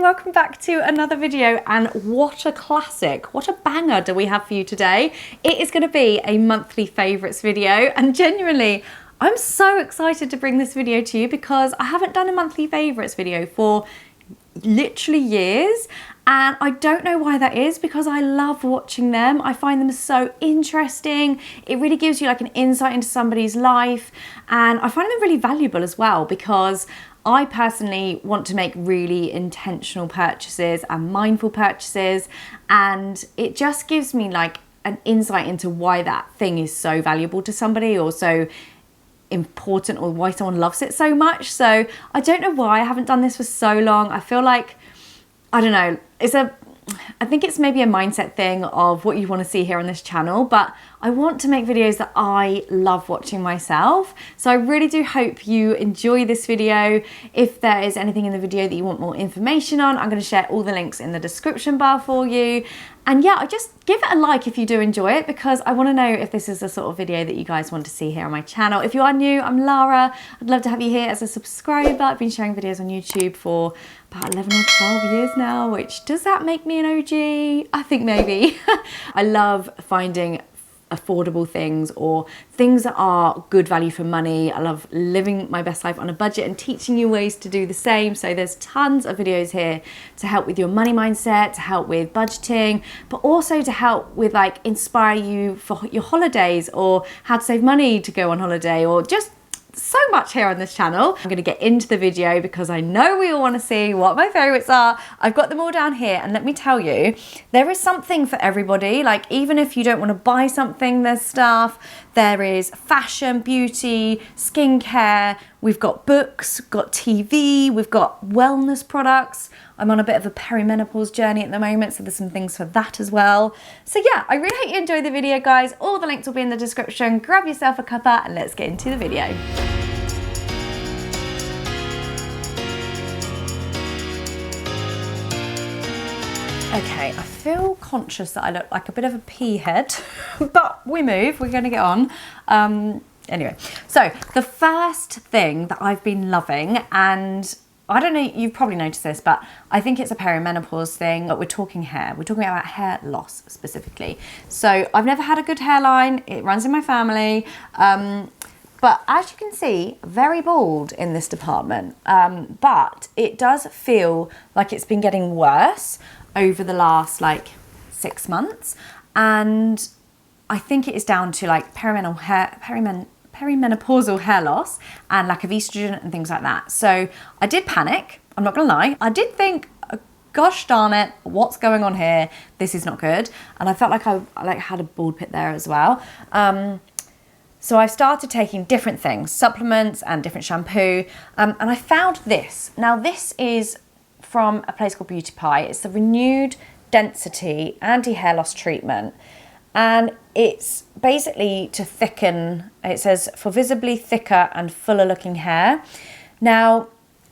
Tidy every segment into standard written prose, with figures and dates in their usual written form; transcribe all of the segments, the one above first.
welcome back to another video, and what a classic, what a banger do we have for you today. It is going to be a monthly favourites video, and genuinely I'm so excited to bring this video to you because I haven't done a monthly favourites video for literally years, and I don't know why that is because I love watching them. I find them so interesting. It really gives you like an insight into somebody's life, and I find them really valuable as well because I personally want to make really intentional purchases and mindful purchases, and it just gives me like an insight into why that thing is so valuable to somebody or so important, or why someone loves it so much. So I don't know why I haven't done this for so long. I feel like, I don't know, I think it's maybe a mindset thing of what you want to see here on this channel, but I want to make videos that I love watching myself. So I really do hope you enjoy this video. If there is anything in the video that you want more information on, I'm going to share all the links in the description bar for you. And yeah, I just give it a like if you do enjoy it, because I want to know if this is the sort of video that you guys want to see here on my channel. If you are new, I'm Lara. I'd love to have you here as a subscriber. I've been sharing videos on YouTube for about 11 or 12 years now, which, does that make me an OG? I think maybe. I love finding affordable things or things that are good value for money. I love living my best life on a budget and teaching you ways to do the same. So there's tons of videos here to help with your money mindset, to help with budgeting, but also to help with like inspire you for your holidays or how to save money to go on holiday, or just so much here on this channel. I'm going to get into the video because I know we all want to see what my favourites are. I've got them all down here, and let me tell you, there is something for everybody. Like, even if you don't want to buy something, there's stuff. There is fashion, beauty, skincare. We've got books, got TV, we've got wellness products. I'm on a bit of a perimenopause journey at the moment, so there's some things for that as well. So yeah, I really hope you enjoy the video, guys. All the links will be in the description. Grab yourself a cuppa and let's get into the video. Okay, I feel conscious that I look like a bit of a pea head, but we move, we're gonna get on. Anyway, so the first thing that I've been loving, and I don't know, you've probably noticed this, but I think it's a perimenopause thing, but we're talking hair. We're talking about hair loss specifically. So I've never had a good hairline. It runs in my family. But as you can see, very bald in this department. But it does feel like it's been getting worse over the last like 6 months. And I think it is down to like perimenopausal hair loss and lack of estrogen and things like that. So I did panic, I'm not gonna lie. I did think, gosh darn it, what's going on here? This is not good. And I felt like I had a bald pit there as well. So I started taking different things, supplements and different shampoo. And I found this. Now this is from a place called Beauty Pie. It's the Renewed Density Anti-Hair Loss Treatment. And it's basically to thicken, it says, for visibly thicker and fuller looking hair. Now,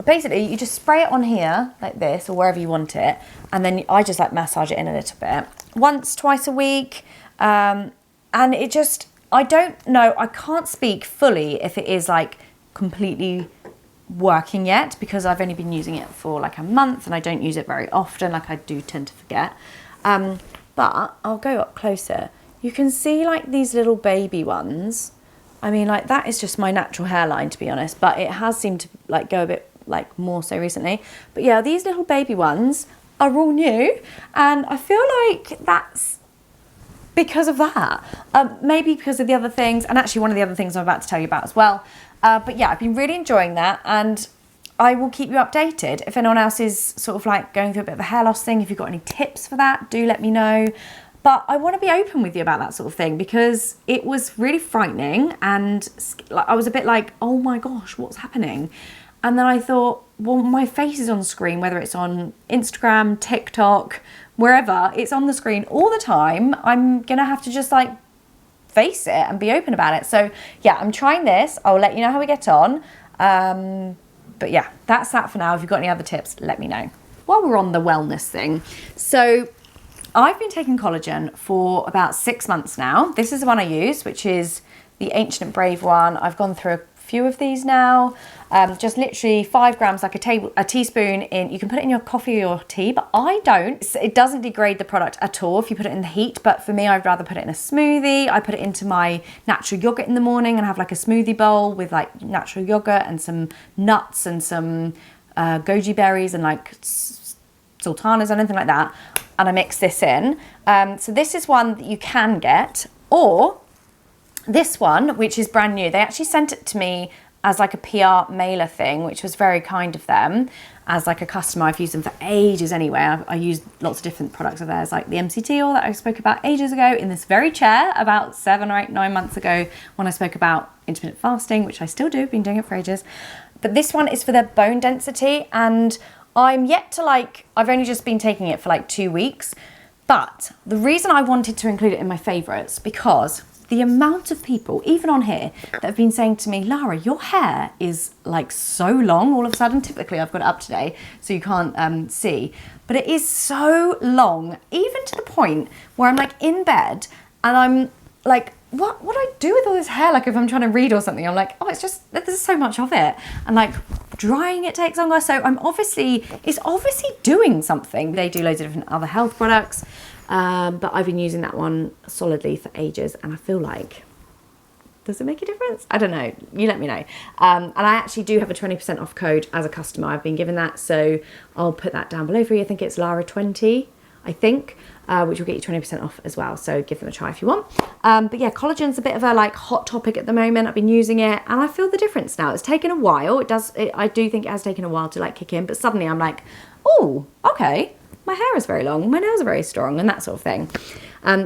basically you just spray it on here like this or wherever you want it. And then I just like massage it in a little bit. Once, twice a week. And it just, I don't know, I can't speak fully if it is like completely working yet, because I've only been using it for like a month and I don't use it very often, like I do tend to forget. But I'll go up closer. You can see like these little baby ones. I mean, like that is just my natural hairline, to be honest, but it has seemed to like go a bit like more so recently. But yeah, these little baby ones are all new, and I feel like that's because of that. Maybe because of the other things, and actually one of the other things I'm about to tell you about as well. But yeah, I've been really enjoying that, and I will keep you updated. If anyone else is sort of like going through a bit of a hair loss thing, if you've got any tips for that, do let me know. But I want to be open with you about that sort of thing because it was really frightening, and I was a bit like, oh my gosh, what's happening? And then I thought, well, my face is on screen, whether it's on Instagram, TikTok, wherever, it's on the screen all the time. I'm gonna have to just like face it and be open about it. So yeah, I'm trying this. I'll let you know how we get on. But yeah, that's that for now. If you've got any other tips, let me know. While we're on the wellness thing, so I've been taking collagen for about 6 months now. This is the one I use, which is the Ancient Brave one. I've gone through a few of these now. Just literally 5 grams, like a teaspoon in. You can put it in your coffee or tea, but I don't. It doesn't degrade the product at all if you put it in the heat, but for me, I'd rather put it in a smoothie. I put it into my natural yogurt in the morning and have like a smoothie bowl with like natural yogurt and some nuts and some goji berries and like sultanas or anything like that. And I mix this in. So this is one that you can get, or this one, which is brand new. They actually sent it to me as like a PR mailer thing, which was very kind of them. As like a customer, I've used them for ages anyway. I used lots of different products of theirs, like the MCT oil that I spoke about ages ago in this very chair about 7 or 8, 9 months ago when I spoke about intermittent fasting, which I still do, been doing it for ages. But this one is for their bone density, and I'm yet to I've only just been taking it for like 2 weeks. But the reason I wanted to include it in my favorites, because the amount of people, even on here, that have been saying to me, Lara, your hair is like so long all of a sudden. Typically I've got it up today so you can't see, but it is so long, even to the point where I'm like in bed and I'm like, what do I do with all this hair? Like if I'm trying to read or something, I'm like, oh, it's just, there's so much of it. And like drying it takes longer. So it's obviously doing something. They do loads of different other health products. But I've been using that one solidly for ages, and I feel like, does it make a difference? I don't know. You let me know. And I actually do have a 20% off code as a customer. I've been given that, so I'll put that down below for you. I think it's Lara20, which will get you 20% off as well. So give them a try if you want. But yeah, collagen's a bit of a like hot topic at the moment. I've been using it, and I feel the difference now. It's taken a while. I do think it has taken a while to like kick in, but suddenly I'm like, oh, okay. My hair is very long, my nails are very strong, and that sort of thing.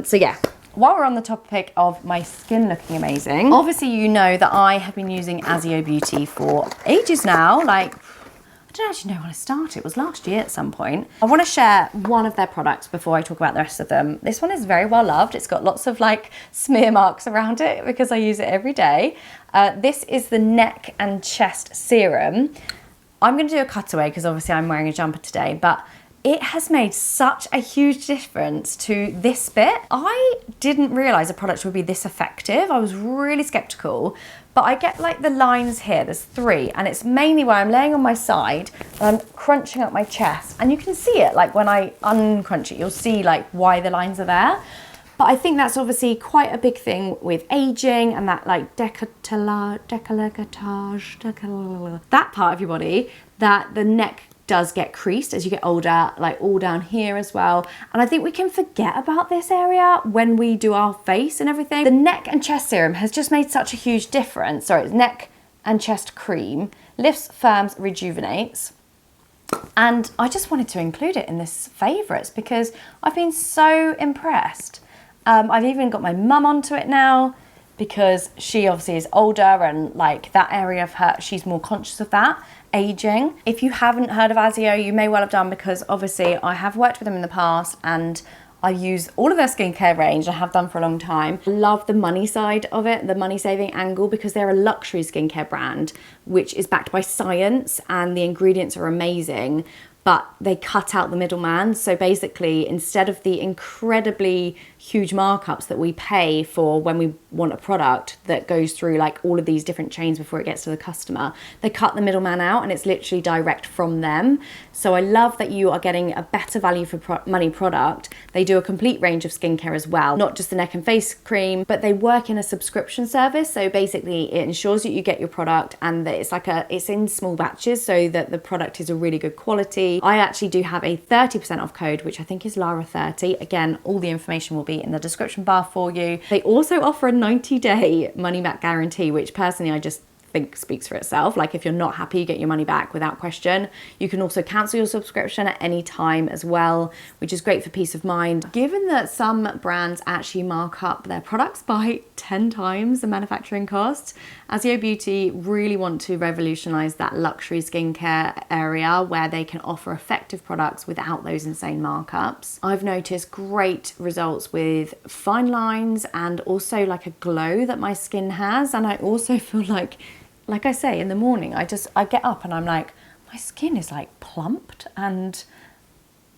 So yeah, while we're on the topic of my skin looking amazing, obviously you know that I have been using Azio Beauty for ages now. Like, I don't actually know when I started. It was last year at some point. I want to share one of their products before I talk about the rest of them. This one is very well loved. It's got lots of like smear marks around it because I use it every day. This is the neck and chest serum. I'm going to do a cutaway because obviously I'm wearing a jumper today, but it has made such a huge difference to this bit. I didn't realise a product would be this effective. I was really sceptical, but I get like the lines here, there's 3, and it's mainly where I'm laying on my side and I'm crunching up my chest, and you can see it, like when I uncrunch it, you'll see like why the lines are there. But I think that's obviously quite a big thing with aging and that like décolletage, that part of your body, that the neck does get creased as you get older, like all down here as well. And I think we can forget about this area when we do our face and everything. The neck and chest serum has just made such a huge difference. Sorry, it's neck and chest cream. Lifts, firms, rejuvenates. And I just wanted to include it in this favourites because I've been so impressed. I've even got my mum onto it now because she obviously is older and like that area of her, she's more conscious of that. Aging. If you haven't heard of Azio, you may well have done because obviously I have worked with them in the past and I use all of their skincare range. I have done for a long time. I love the money side of it, the money saving angle, because they're a luxury skincare brand which is backed by science and the ingredients are amazing, but they cut out the middleman. So basically, instead of the incredibly huge markups that we pay for when we want a product that goes through like all of these different chains before it gets to the customer, they cut the middleman out and it's literally direct from them. So I love that you are getting a better value for money product. They do a complete range of skincare as well, not just the neck and face cream, but they work in a subscription service. So basically it ensures that you get your product and that it's in small batches so that the product is a really good quality. I actually do have a 30% off code, which I think is Lara30. Again, all the information will be in the description bar for you. They also offer a 90-day money back guarantee, which personally I just think speaks for itself. Like if you're not happy, you get your money back without question. You can also cancel your subscription at any time as well, which is great for peace of mind. Given that some brands actually mark up their products by 10 times the manufacturing cost, Azio Beauty really want to revolutionize that luxury skincare area where they can offer effective products without those insane markups. I've noticed great results with fine lines and also like a glow that my skin has, and I also feel like I say, in the morning, I get up and I'm like, my skin is like plumped and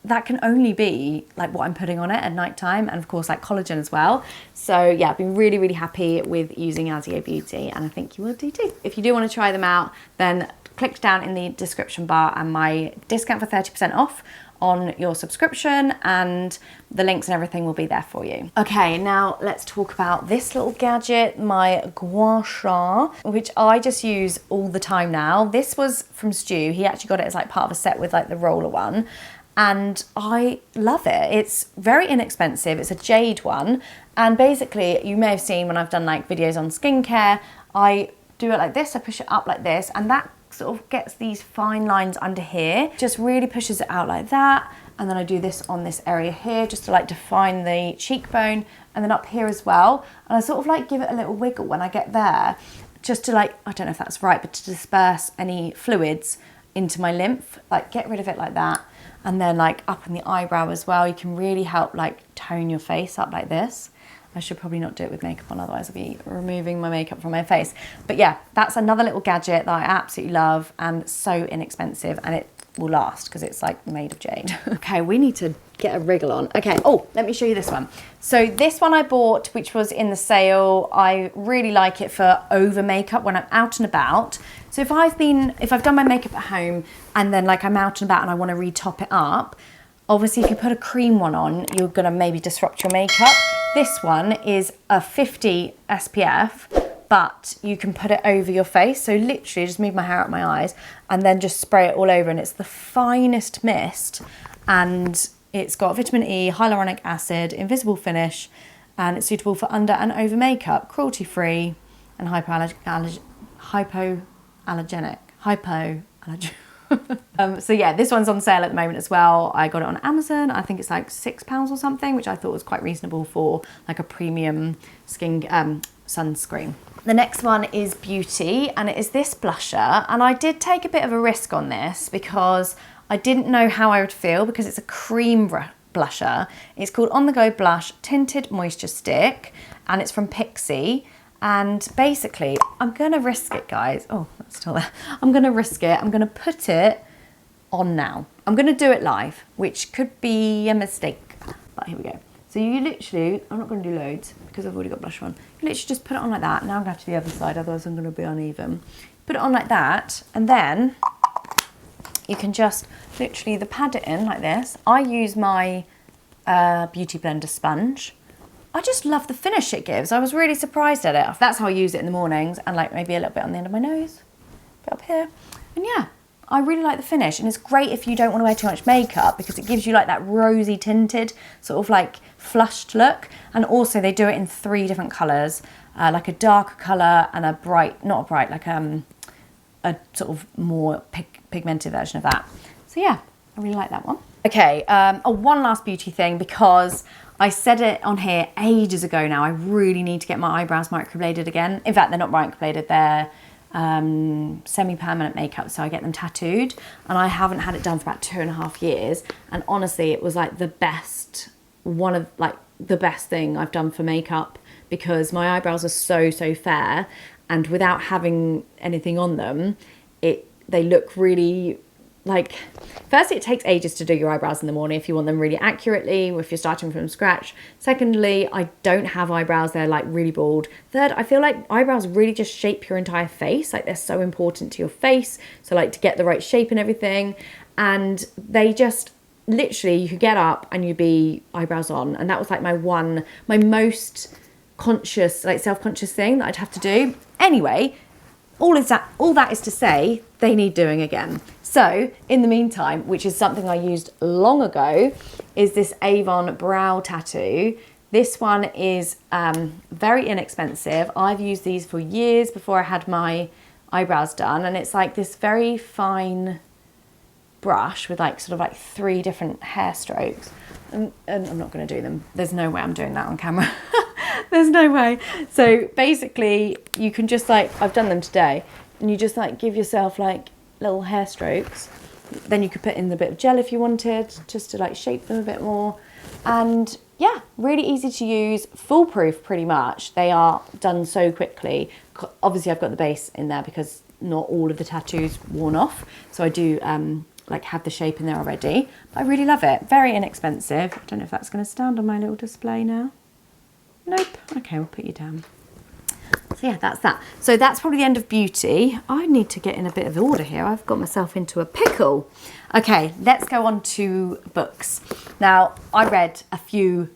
that can only be like what I'm putting on it at night time, and of course like collagen as well. So yeah, I've been really, really happy with using Azio Beauty, and I think you will do too. If you do want to try them out, then click down in the description bar and my discount for 30% off on your subscription, and the links and everything will be there for you. Okay, now let's talk about this little gadget, my gua sha, which I just use all the time now. This was from Stu. He actually got it as like part of a set with like the roller one, and I love it. It's very inexpensive. It's a jade one, and basically you may have seen when I've done like videos on skincare, I do it like this, I push it up like this, and that sort of gets these fine lines under here, just really pushes it out like that. And then I do this on this area here just to like define the cheekbone, and then up here as well. And I sort of like give it a little wiggle when I get there, just to like, I don't know if that's right, but to disperse any fluids into my lymph, like get rid of it like that. And then like up in the eyebrow as well, you can really help like tone your face up like this. I should probably not do it with makeup on, otherwise I'll be removing my makeup from my face. But yeah, that's another little gadget that I absolutely love, and so inexpensive, and it will last because it's like made of jade. Okay, we need to get a wriggle on. Okay, oh, let me show you this one. So this one I bought, which was in the sale. I really like it for over makeup when I'm out and about. So if I've done my makeup at home and then like I'm out and about and I want to retop it up, obviously if you put a cream one on, you're gonna maybe disrupt your makeup. This one is a 50 SPF, but you can put it over your face. So literally just move my hair out my eyes and then just spray it all over, and it's the finest mist, and it's got vitamin E, hyaluronic acid, invisible finish, and it's suitable for under and over makeup, cruelty-free and hypoallergenic. So yeah, this one's on sale at the moment as well. I got it on Amazon. I think it's like £6 or something, which I thought was quite reasonable for like a premium skin sunscreen. The next one is Beauty, and it is this blusher, and I did take a bit of a risk on this because I didn't know how I would feel, because it's a cream blusher. It's called On The Go Blush Tinted Moisture Stick, and it's from Pixie. And basically, I'm gonna risk it, guys. Oh, that's still there. I'm gonna risk it. I'm gonna put it on now. I'm gonna do it live, which could be a mistake, but here we go. So you literally, I'm not gonna do loads because I've already got blush on. You literally just put it on like that. Now I'm going to the other side, otherwise I'm gonna be uneven. Put it on like that, and then you can just literally either pad it in like this. I use my Beauty Blender sponge. I just love the finish it gives. I was really surprised at it. That's how I use it in the mornings, and like maybe a little bit on the end of my nose, a bit up here. And yeah, I really like the finish, and it's great if you don't want to wear too much makeup because it gives you like that rosy tinted sort of like flushed look. And also they do it in 3 different colours, like a darker colour and a bright, not a bright, like a sort of more pigmented version of that. So yeah, I really like that one. Okay, one last beauty thing, because I said it on here ages ago now, I really need to get my eyebrows microbladed again. In fact, they're not microbladed, they're semi-permanent makeup, so I get them tattooed, and I haven't had it done for about 2.5 years, and honestly it was like the best, one of like the best thing I've done for makeup, because my eyebrows are so fair, and without having anything on them, they look really like, firstly, it takes ages to do your eyebrows in the morning if you want them really accurately, or if you're starting from scratch. Secondly, I don't have eyebrows, they're like really bald. Third, I feel like eyebrows really just shape your entire face, like they're so important to your face, so like to get the right shape and everything. And they just, literally, you could get up and you'd be eyebrows on, and that was like my most conscious, like self-conscious thing that I'd have to do. Anyway, all that is to say, they need doing again. So in the meantime, which is something I used long ago, is this Avon brow tattoo. This one is very inexpensive. I've used these for years before I had my eyebrows done, and it's like this very fine brush with like sort of like 3 different hair strokes. And I'm not going to do them. There's no way I'm doing that on camera. There's no way. So basically you can just like, I've done them today, and you just like give yourself like little hair strokes. Then you could put in a bit of gel if you wanted, just to like shape them a bit more. And yeah, really easy to use, foolproof pretty much. They are done so quickly. Obviously I've got the base in there because not all of the tattoos worn off. So I do like have the shape in there already. But I really love it. Very inexpensive. I don't know if that's going to stand on my little display now. Nope. Okay, we'll put you down. So yeah, that's that. So that's probably the end of beauty. I need to get in a bit of order here. I've got myself into a pickle. Okay, let's go on to books. Now, I read a few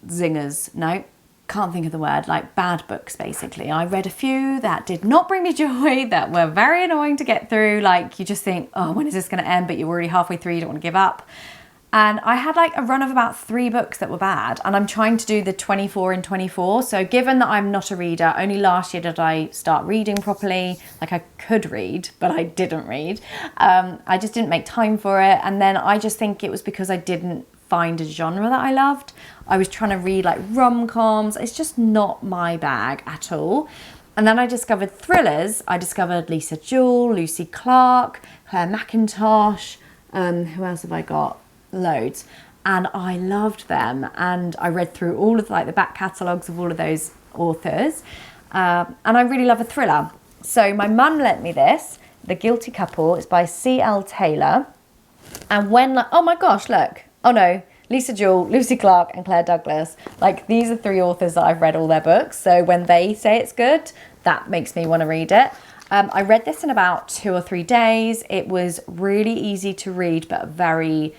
zingers. No, can't think of the word, like bad books basically. I read a few that did not bring me joy, that were very annoying to get through. Like you just think, oh, when is this going to end? But you're already halfway through, you don't want to give up. And I had like a run of about 3 books that were bad, and I'm trying to do the 24 in 24. So given that I'm not a reader, only last year did I start reading properly. Like I could read, but I didn't read. I just didn't make time for it. And then I just think it was because I didn't find a genre that I loved. I was trying to read like rom-coms. It's just not my bag at all. And then I discovered thrillers. I discovered Lisa Jewell, Lucy Clark, Claire McIntosh. Who else have I got? Loads. And I loved them. And I read through all of like the back catalogues of all of those authors. And I really love a thriller. So my mum lent me this, The Guilty Couple. It's by C.L. Taylor. And when, like, oh my gosh, look. Oh no, Lisa Jewell, Lucy Clark and Claire Douglas. Like these are 3 authors that I've read all their books. So when they say it's good, that makes me want to read it. I read this in about 2 or 3 days. It was really easy to read, but very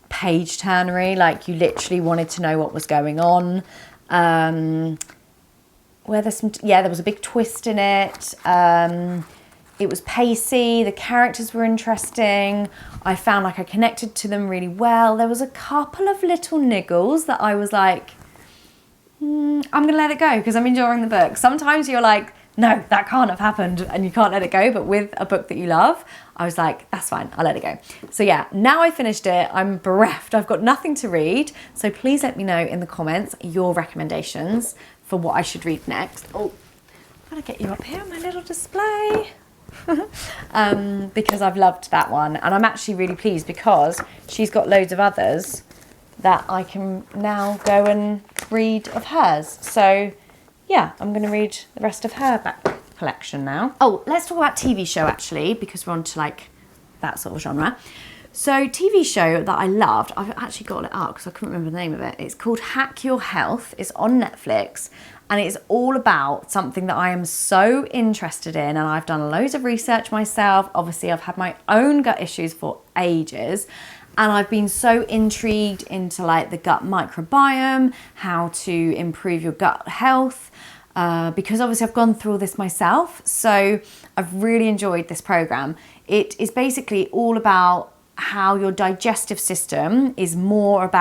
page turnery. Like you literally wanted to know what was going on. There was a big twist in it. It was pacey, the characters were interesting. I found like I connected to them really well. There was a couple of little niggles that I was like, I'm gonna let it go because I'm enjoying the book. Sometimes you're like, no, that can't have happened and you can't let it go. But with a book that you love, I was like, that's fine, I'll let it go. So yeah, now I finished it, I'm bereft. I've got nothing to read. So please let me know in the comments your recommendations for what I should read next. Oh, I've got to get you up here on my little display. Because I've loved that one, and I'm actually really pleased because she's got loads of others that I can now go and read of hers. So yeah, I'm going to read the rest of her back collection now. Oh, let's talk about TV show actually, because we're on to like that sort of genre. So TV show that I loved, I've actually got it up because I couldn't remember the name of it. It's called Hack Your Health. It's on Netflix. And it's all about something that I am so interested in, and I've done loads of research myself. Obviously, I've had my own gut issues for ages, and I've been so intrigued into like the gut microbiome, how to improve your gut health, because obviously I've gone through all this myself. So I've really enjoyed this program. It is basically all about how your digestive system is not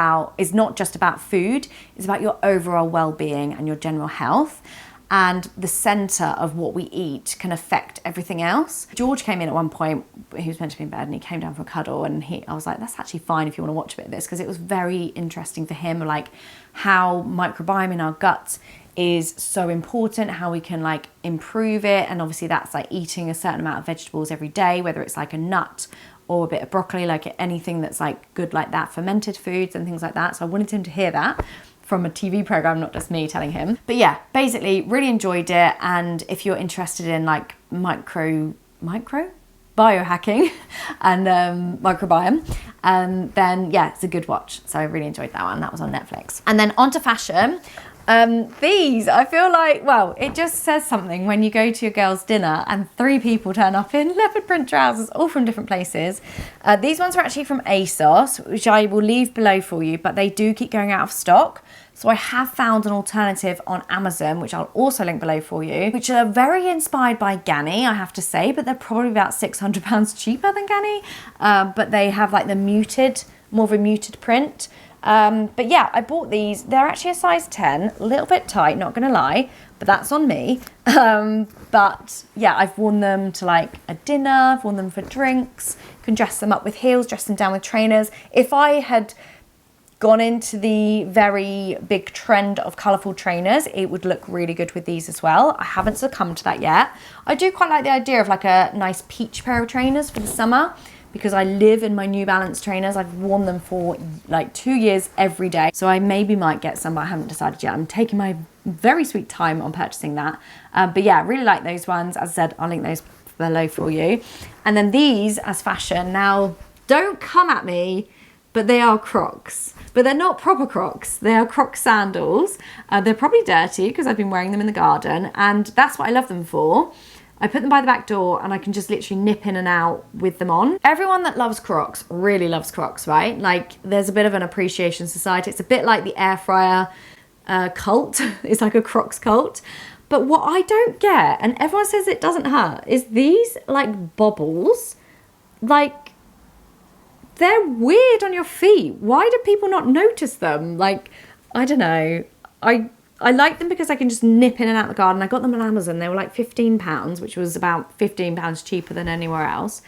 just about food, it's about your overall well-being and your general health. And the center of what we eat can affect everything else. George came in at one point, he was meant to be in bed, and he came down for a cuddle, and I was like, that's actually fine if you want to watch a bit of this, because it was very interesting for him, like how microbiome in our guts is so important, how we can like improve it. And obviously that's like eating a certain amount of vegetables every day, whether it's like a nut or a bit of broccoli, like anything that's like good like that, fermented foods and things like that. So I wanted him to hear that from a TV program, not just me telling him. But yeah, basically really enjoyed it. And if you're interested in like micro biohacking and microbiome, then yeah, it's a good watch. So I really enjoyed that one. That was on Netflix. And then on to fashion. These, I feel like, well, it just says something when you go to your girl's dinner and 3 people turn up in leopard print trousers, all from different places. These ones are actually from ASOS, which I will leave below for you, but they do keep going out of stock. So I have found an alternative on Amazon, which I'll also link below for you, which are very inspired by Ganni, I have to say, but they're probably about £600 cheaper than Ganni. But they have like the more of a muted print. But yeah, I bought these. They're actually a size 10, a little bit tight, not gonna lie, but that's on me. But yeah, I've worn them to like a dinner, I've worn them for drinks, you can dress them up with heels, dress them down with trainers. If I had gone into the very big trend of colourful trainers, it would look really good with these as well. I haven't succumbed to that yet. I do quite like the idea of like a nice peach pair of trainers for the summer, because I live in my New Balance trainers. I've worn them for like 2 years every day. So I maybe might get some, but I haven't decided yet. I'm taking my very sweet time on purchasing that. But yeah, really like those ones. As I said, I'll link those below for you. And then these as fashion. Now, don't come at me, but they are Crocs. But they're not proper Crocs. They are Croc sandals. They're probably dirty because I've been wearing them in the garden, and that's what I love them for. I put them by the back door and I can just literally nip in and out with them on. Everyone that loves Crocs really loves Crocs, right? Like, there's a bit of an appreciation society. It's a bit like the air fryer cult. It's like a Crocs cult. But what I don't get, and everyone says it doesn't hurt, is these like bobbles. Like, they're weird on your feet. Why do people not notice them? Like, I don't know. I like them because I can just nip in and out the garden. I got them on Amazon. They were like £15, which was about £15 cheaper than anywhere else.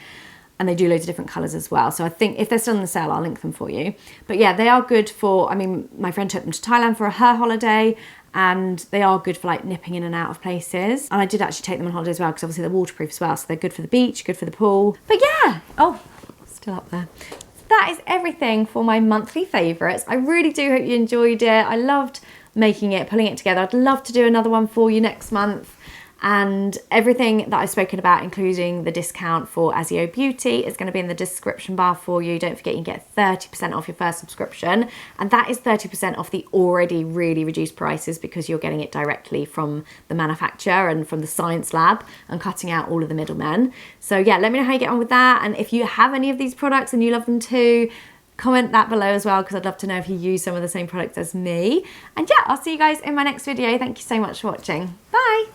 And they do loads of different colours as well. So I think if they're still on the sale, I'll link them for you. But yeah, they are good for, I mean, my friend took them to Thailand for her holiday, and they are good for like nipping in and out of places. And I did actually take them on holiday as well because obviously they're waterproof as well. So they're good for the beach, good for the pool. But yeah, oh, still up there. That is everything for my monthly favourites. I really do hope you enjoyed it. I loved making it, pulling it together. I'd love to do another one for you next month. And everything that I've spoken about, including the discount for ASIO Beauty, is going to be in the description bar for you. Don't forget, you can get 30% off your first subscription. And that is 30% off the already really reduced prices because you're getting it directly from the manufacturer and from the science lab and cutting out all of the middlemen. So yeah, let me know how you get on with that. And if you have any of these products and you love them too, comment that below as well, because I'd love to know if you use some of the same products as me. And yeah, I'll see you guys in my next video. Thank you so much for watching. Bye.